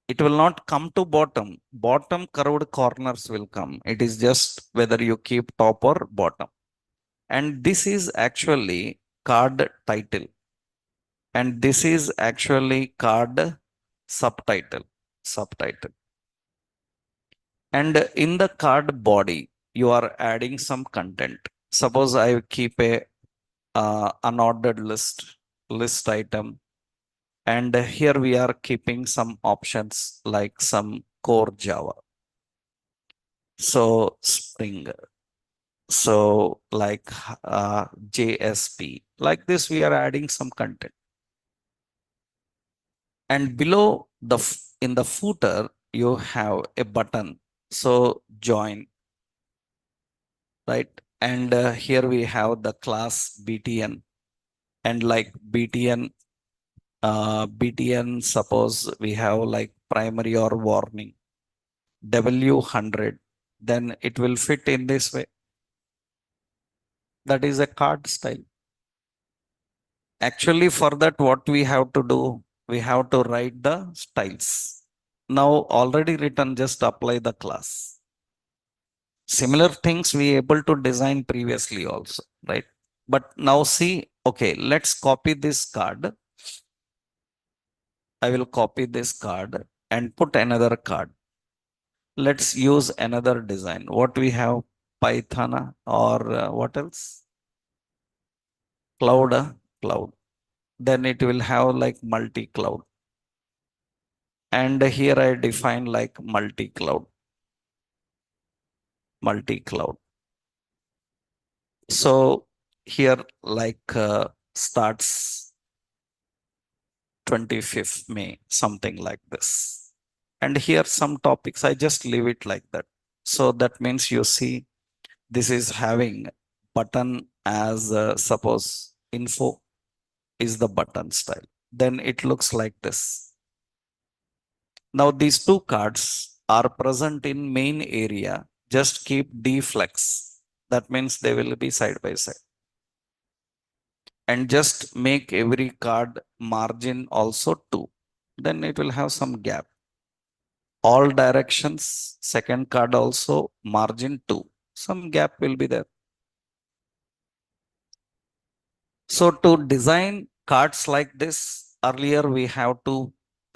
it will not come to bottom. Bottom curved corners will come. It is just whether you keep top or bottom. And this is actually card title. And this is actually card subtitle. Subtitle. And in the card body, you are adding some content. Suppose I keep a unordered list item. And here we are keeping some options like some core Java. So Spring. So like JSP. Like this, we are adding some content. And below in the footer, you have a button. So join, right? And here we have the class BTN. And like BTN, suppose we have like primary or warning. W100, then it will fit in this way. That is a card style. Actually, for that, what we have to do, we have to write the styles. Now already written, just apply the class. Similar things we able to design previously also, right? But now see, okay, let's copy this card. I will copy this card and put another card. Let's use another design. What we have, Python or what else? Cloud. Then it will have like multi-cloud. And here I define like multi-cloud. So here like starts 25th May, something like this. And here some topics, I just leave it like that. So that means you see this is having button as suppose info is the button style. Then it looks like this. Now these two cards are present in main area. Just keep deflex. That means they will be side by side. And just make every card margin also 2. Then it will have some gap. All directions, second card also margin 2. Some gap will be there. So to design cards like this, earlier we have to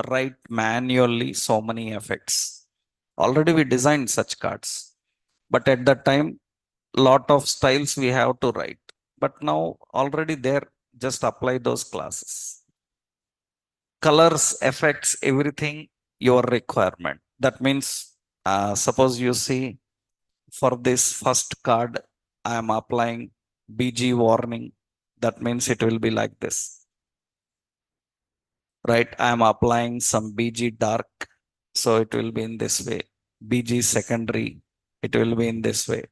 write manually so many effects. Already we designed such cards, but at that time, lot of styles we have to write. But now already there, just apply those classes. Colors, effects, everything, your requirement. That means, suppose you see for this first card, I am applying BG warning. That means it will be like this, right? I am applying some BG dark. So it will be in this way. BG secondary, it will be in this way,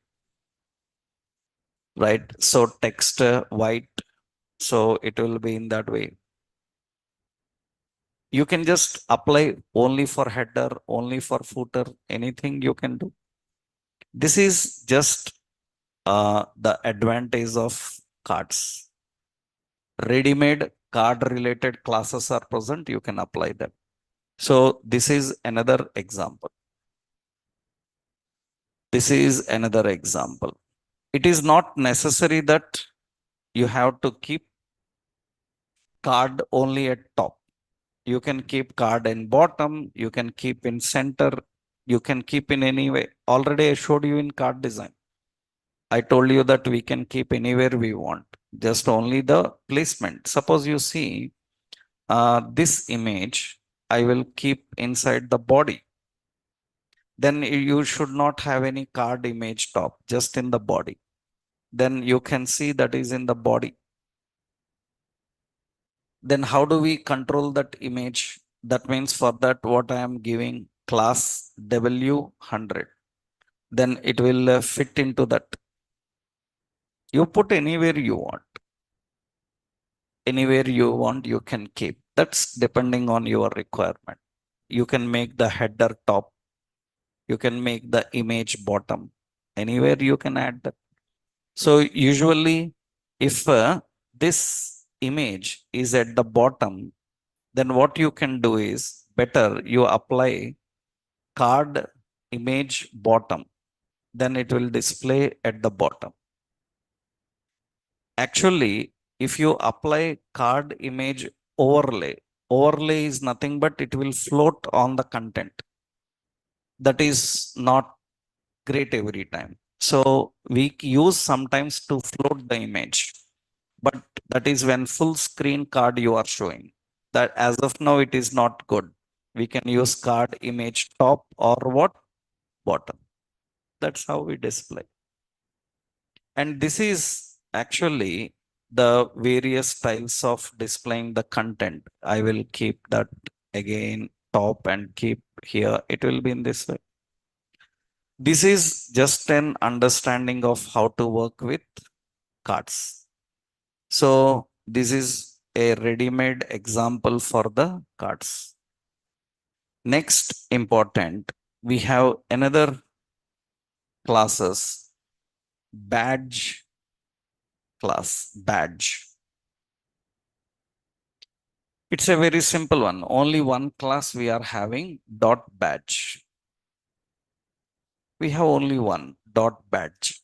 right? So text white, so it will be in that way. You can just apply only for header, only for footer, anything you can do. This is just the advantage of cards. Ready-made card related classes are present, you can apply them. So this is another example. This is another example. It is not necessary that you have to keep card only at top. You can keep card in bottom, you can keep in center, you can keep in any way. Already I showed you in card design. I told you that we can keep anywhere we want, just only the placement. Suppose you see this image, I will keep inside the body. Then you should not have any card image top, just in the body. Then you can see that is in the body. Then how do we control that image? That means for that, what I am giving class W100, then it will fit into that. You put anywhere you want. Anywhere you want, you can keep. That's depending on your requirement. You can make the header top, you can make the image bottom, anywhere you can add that. So usually if this image is at the bottom, then what you can do is better you apply card image bottom, then it will display at the bottom. Actually, if you apply card image overlay, overlay is nothing but it will float on the content. That is not great every time. So we use sometimes to float the image, but that is when full screen card you are showing. That as of now it is not good. We can use card image top or what bottom. That's how we display. And this is actually the various styles of displaying the content. I will keep that again top and keep here. It will be in this way. This is just an understanding of how to work with cards. So this is a ready-made example for the cards. Next important, we have another classes, badge class, badge. It's a very simple one. Only one class we are having, dot badge. We have only one, dot badge.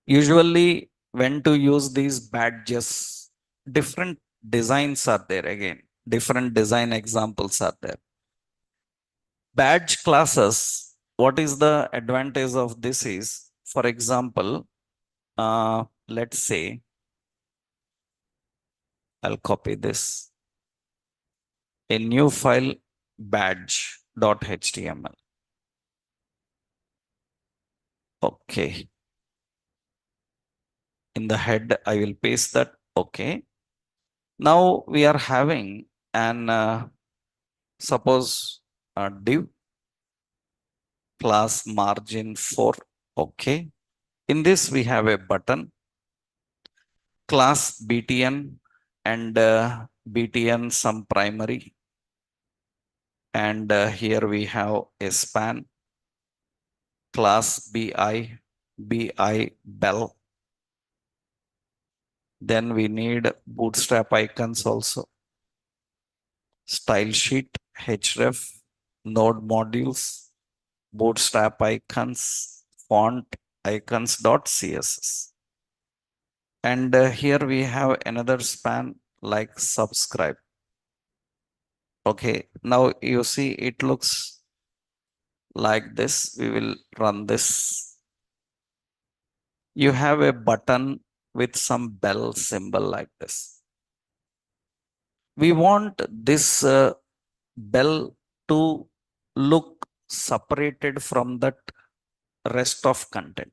Usually when to use these badges, different designs are there again. Different design examples are there. Badge classes, what is the advantage of this is, for example, let's say, I'll copy this, a new file badge.html. Okay. In the head, I will paste that. Okay. Now we are having an, suppose a div class margin 4. Okay. In this, we have a button class btn and btn some primary. And here we have a span class bi bell. Then we need bootstrap icons also. Style sheet, href, node modules, bootstrap icons, font icons.css. And here we have another span like subscribe. Okay, now you see it looks like this. We will run this. You have a button with some bell symbol like this. We want this bell to look separated from that rest of content.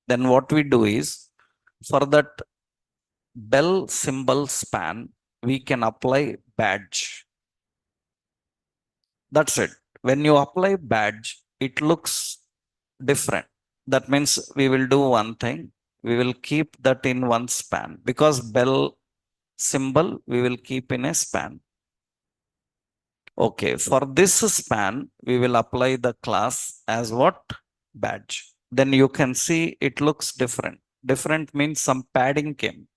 Then what we do is, for that bell symbol span, we can apply badge. That's it. When you apply badge, it looks different. That means we will do one thing. We will keep that in one span, because bell symbol we will keep in a span. Okay, for this span, we will apply the class as what? Badge. Then you can see it looks different. Different means some padding came.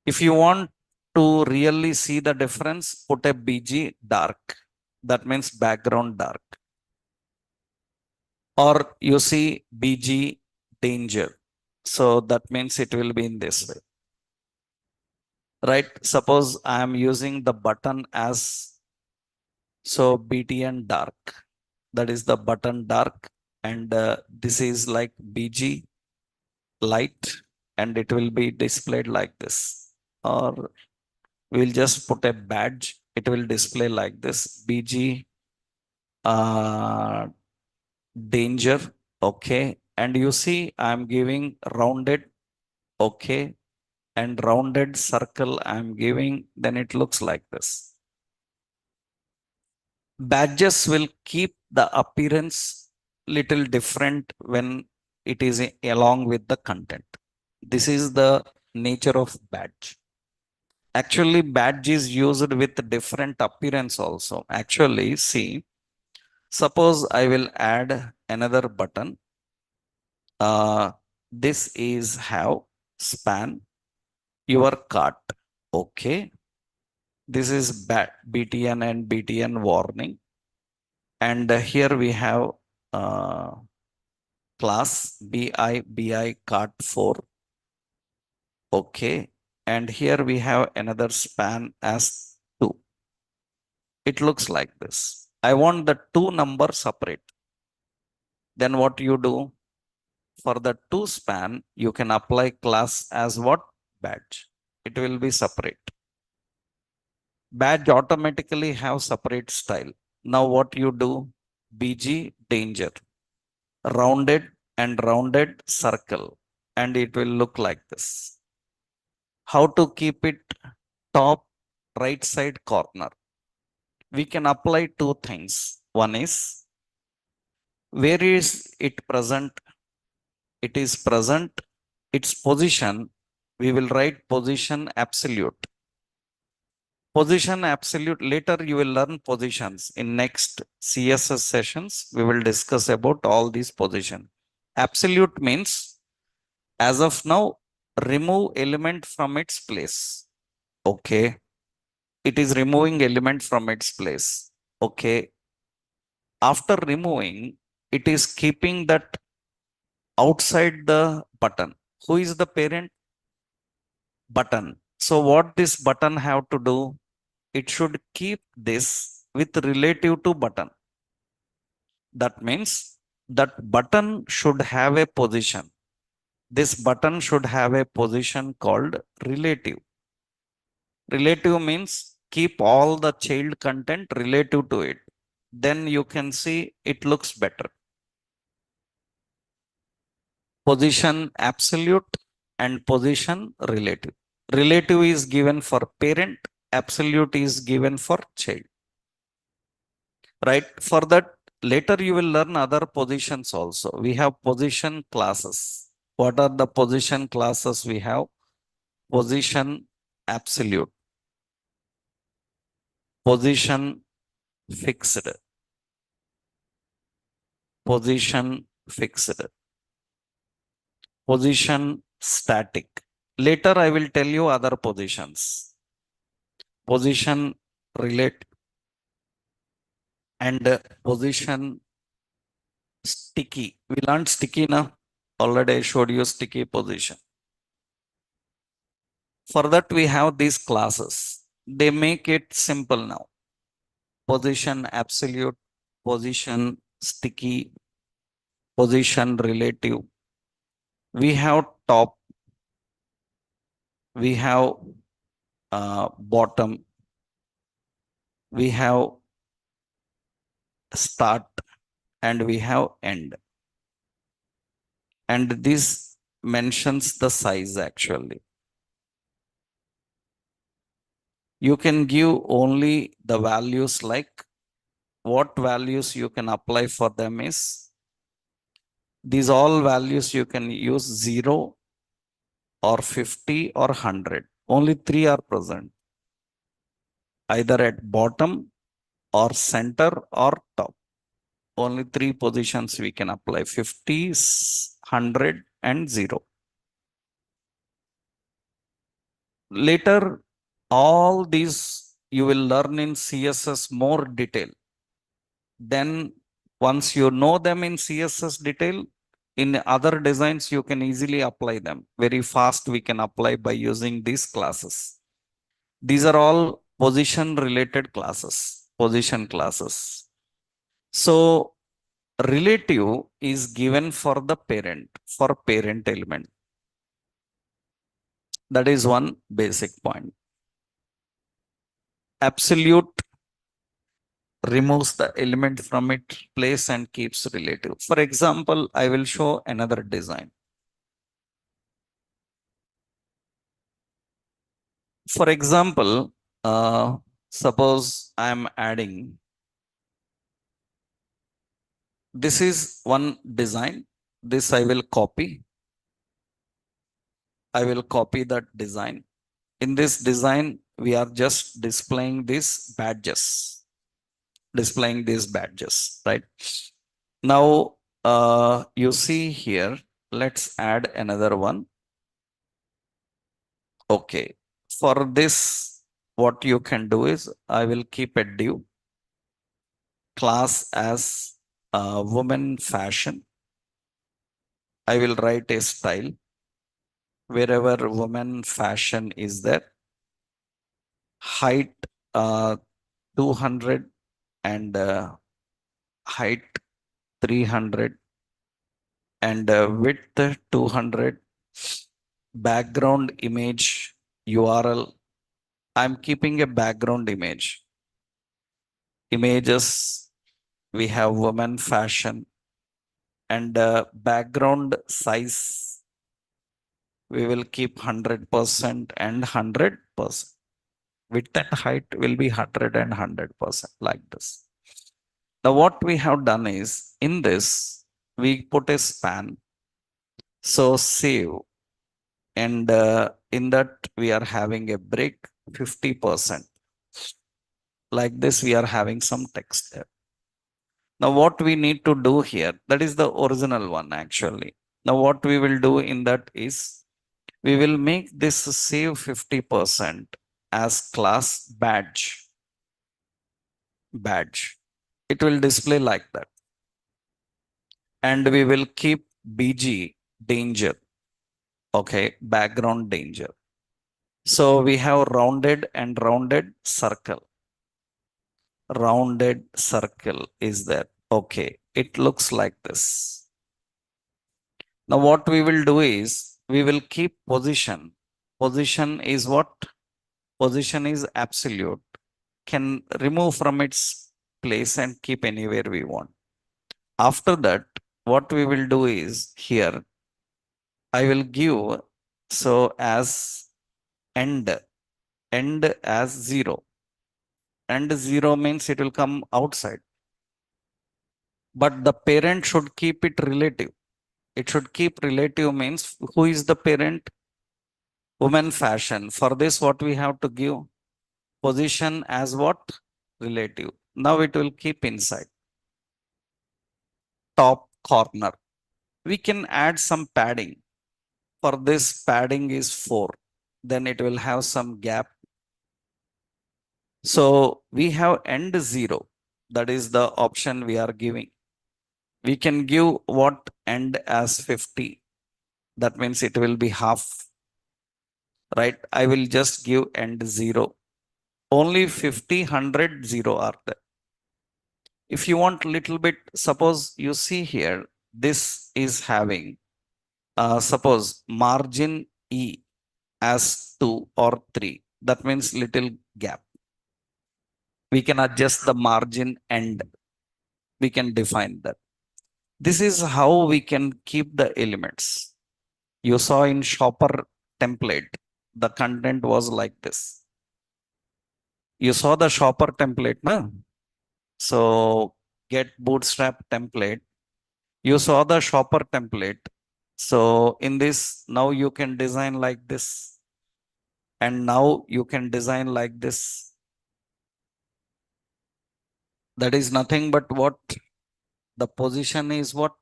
If you want to really see the difference, put a BG dark. That means background dark. Or you see BG danger. So that means it will be in this way. Right? Suppose I am using the button as, so BTN dark. That is the button dark. And this is like BG light, and it will be displayed like this. Or we'll just put a badge. It will display like this. BG danger. Okay. And you see, I'm giving rounded. Okay. And rounded circle I'm giving, then it looks like this. Badges will keep the appearance little different when it is along with the content. This is the nature of badge. Actually, badge is used with different appearance also. Actually, see, suppose I will add another button. This is have span your cart. Okay. This is BTN and BTN warning. And here we have uh, class BI cart 4. Okay. And here we have another span as 2. It looks like this. I want the two numbers separate. Then what you do? For the 2 span, you can apply class as what? Badge. It will be separate. Badge automatically have separate style. Now what you do? BG danger. Rounded and rounded circle. And it will look like this. How to keep it? Top right side corner. We can apply 2 things. One is, where is it present? It is present. Its position, we will write position absolute. Position absolute, later you will learn positions. In next CSS sessions, we will discuss about all these position. Absolute means, as of now, remove element from its place. Okay. It is removing element from its place. Okay. After removing, it is keeping that outside the button. Who is the parent? Button. So what this button have to do? It should keep this with relative to button. That means that button should have a position. This button should have a position called relative. Relative means keep all the child content relative to it. Then you can see it looks better. Position absolute and position relative. Relative is given for parent, absolute is given for child. Right? For that, later you will learn other positions also. We have position classes. What are the position classes we have? Position absolute, position fixed, position fixed, position static. Later I will tell you other positions. Position relate and position sticky. We learned sticky now. Already I showed you sticky position. For that we have these classes. They make it simple now. Position absolute, position sticky, position relative. We have top, we have bottom, we have start, and we have end. And this mentions the size actually. You can give only the values, like what values you can apply for them is these all values you can use 0 or 50 or 100. Only three are present, either at bottom or center or top. Only three positions we can apply: 50, 100 and 0. Later, all these you will learn in CSS more detail. Then once you know them in CSS detail, in other designs you can easily apply them. Very fast we can apply by using these classes. These are all position related classes, position classes. So relative is given for the parent, for parent element. That is one basic point. Absolute removes the element from its place and keeps relative. For example, I will show another design. For example, suppose I am adding, this is one design. This I will copy. I will copy that design. In this design, we are just displaying these badges, right? Now, you see here, let's add another one. Okay. For this, what you can do is I will keep a div class as woman fashion. I will write a style wherever woman fashion is there. Height 200 and height 300 and width 200. Background image URL. I'm keeping a background image. Images, we have woman fashion, and background size, we will keep 100% and 100%. Width and height will be 100 and 100%, like this. Now what we have done is, in this, we put a span. So save, and in that we are having a break 50%. Like this, we are having some text there. Now what we need to do here, that is the original one actually. Now what we will do in that is, we will make this save 50% as class badge. It will display like that. And we will keep BG danger. Okay, background danger. So we have rounded and rounded circle. Rounded circle is there. Okay, it looks like this. Now what we will do is, we will keep position. Position is what? Position is absolute. Can remove from its place and keep anywhere we want. After that, what we will do is, here, I will give, so as end as 0. And 0 means it will come outside. But the parent should keep it relative. It should keep relative means, who is the parent? Woman fashion. For this, what we have to give? Position as what? Relative. Now it will keep inside. Top corner. We can add some padding. For this, padding is 4. Then it will have some gap. So we have end 0. That is the option we are giving. We can give what? End as 50. That means it will be half. Right? I will just give end 0. Only 50, 100, 0 are there. If you want little bit, suppose you see here, this is having, suppose margin E as 2 or 3. That means little gap. We can adjust the margin end. We can define that. This is how we can keep the elements. You saw in shopper template, the content was like this. You saw the shopper template, no? So get bootstrap template. You saw the shopper template. So in this, now you can design like this. And now you can design like this. That is nothing but what? The position is what?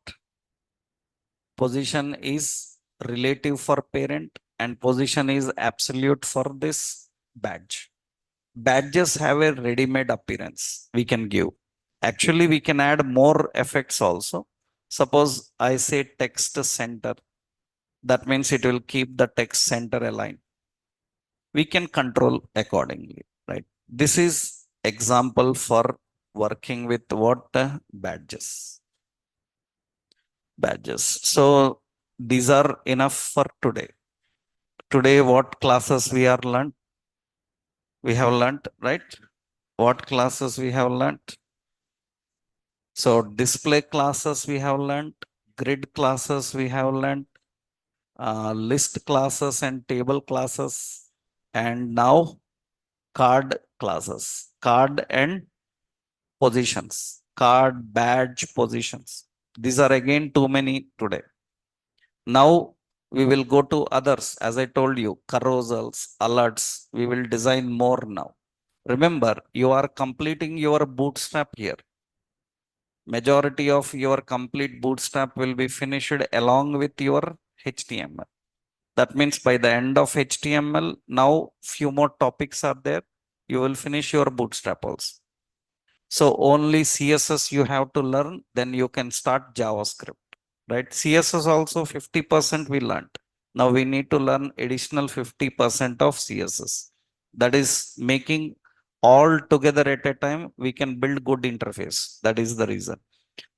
Position is relative for parent and position is absolute for this badge. Badges have a ready-made appearance we can give. Actually, we can add more effects also. Suppose I say text center. That means it will keep the text center aligned. We can control accordingly, right? This is example for working with what badges. Badges. So these are enough for today. Today, what classes we are learned? We have learned, right? What classes we have learned? So display classes we have learned, grid classes we have learned, list classes and table classes, and now card classes, card and positions, card badge positions. These are again too many today. Now we will go to others. As I told you, carousels, alerts, we will design more now. Remember, you are completing your bootstrap here. Majority of your complete bootstrap will be finished along with your HTML. That means by the end of HTML, now few more topics are there. You will finish your bootstrap also. So only CSS you have to learn, then you can start JavaScript, right? CSS also 50% we learned. Now we need to learn additional 50% of CSS. That is making all together at a time, we can build good interface. That is the reason.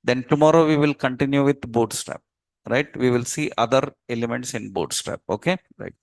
Then tomorrow we will continue with Bootstrap, right? We will see other elements in Bootstrap. Okay, right.